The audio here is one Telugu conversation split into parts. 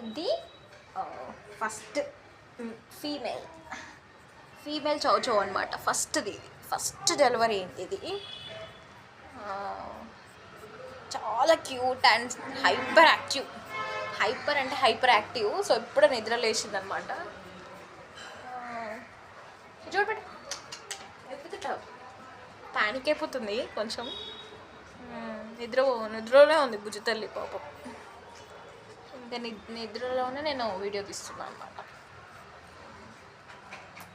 ఇది ఫస్ట్ ఫీమేల్ ఫీమేల్ చౌచౌ అనమాట. ఫస్ట్ది, ఇది ఫస్ట్ డెలివరీ అయింది ఇది. చాలా cute and hyper active. Hyper అంటే హైపర్ యాక్టివ్. సో ఇప్పుడే నిద్ర లేచింది అనమాట. చూడబెట్ట ఎప్పుతుంటావు, ప్యానిక్ అయిపోతుంది కొంచెం. నిద్రలోనే ఉంది బుజ్జి తల్లి పాపం. ఇంకా నిద్రలోనే నేను వీడియో తీస్తున్నాను అనమాట.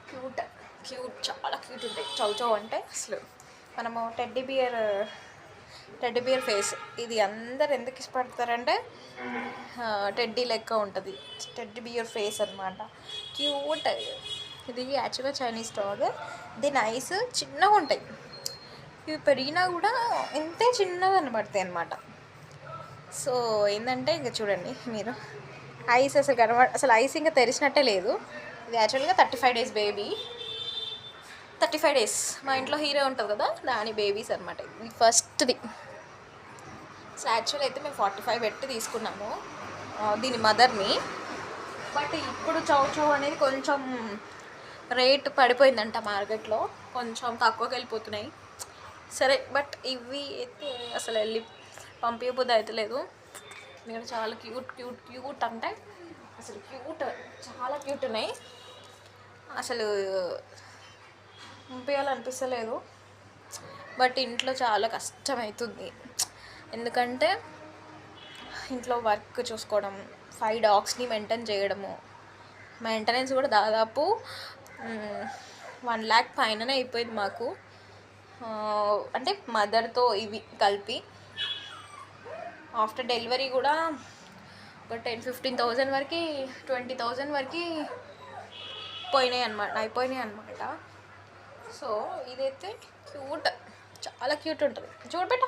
క్యూట్ క్యూట్, చాలా క్యూట్ ఉంటాయి చౌచౌ అంటే. అసలు మనము టెడ్డీ బియర్ ఫేస్, ఇది అందరు ఎందుకు ఇష్టపడతారంటే టెడ్డీ లెక్క ఉంటుంది, టెడ్డీ బియర్ ఫేస్ అనమాట. క్యూట్. ఇది యాక్చువల్గా చైనీస్ డాగ్. దీని ఐస్ చిన్నగా ఉంటాయి, ఇవి పెరిగినా కూడా ఇంతే చిన్నగా కనబడతాయి అన్నమాట. సో ఏంటంటే ఇంకా చూడండి మీరు, ఐస్ అసలు ఐస్ ఇంకా తెరిచినట్టే లేదు. ఇది యాక్చువల్గా 35 days బేబీ. 35 days మా ఇంట్లో హీరో ఉంటుంది కదా, దాని బేబీస్ అనమాట. ఇది ఫస్ట్ది. సో యాక్చువల్ అయితే మేము 45 పెట్టి తీసుకున్నాము దీని మదర్ని. బట్ ఇప్పుడు చౌచౌ అనేది కొంచెం రేట్ పడిపోయిందంట మార్కెట్లో, కొంచెం తక్కువకి వెళ్ళిపోతున్నాయి. సరే బట్ ఇవి అయితే అసలు వెళ్ళి పంపించబుద్ధి అవుతలేదు. ఇక్కడ చాలా క్యూట్ క్యూట్ క్యూట్ అంటే అసలు క్యూట్, చాలా క్యూట్ ఉన్నాయి. అసలు పంపించాలనిపిస్తలేదు, బట్ ఇంట్లో చాలా కష్టమవుతుంది. ఎందుకంటే ఇంట్లో వర్క్ చూసుకోవడం, 5 dogsని మెయింటైన్ చేయడము, మెయింటెనెన్స్ కూడా దాదాపు 1 lakh పైననే అయిపోయింది మాకు. అంటే మదర్తో ఇవి కలిపి. ఆఫ్టర్ డెలివరీ కూడా ఒక 10-15,000 వరకు, 20,000 వరకు అయిపోయినాయి అనమాట. సో ఇదైతే క్యూట్, చాలా క్యూట్ ఉంటుంది. చూడబెట్ట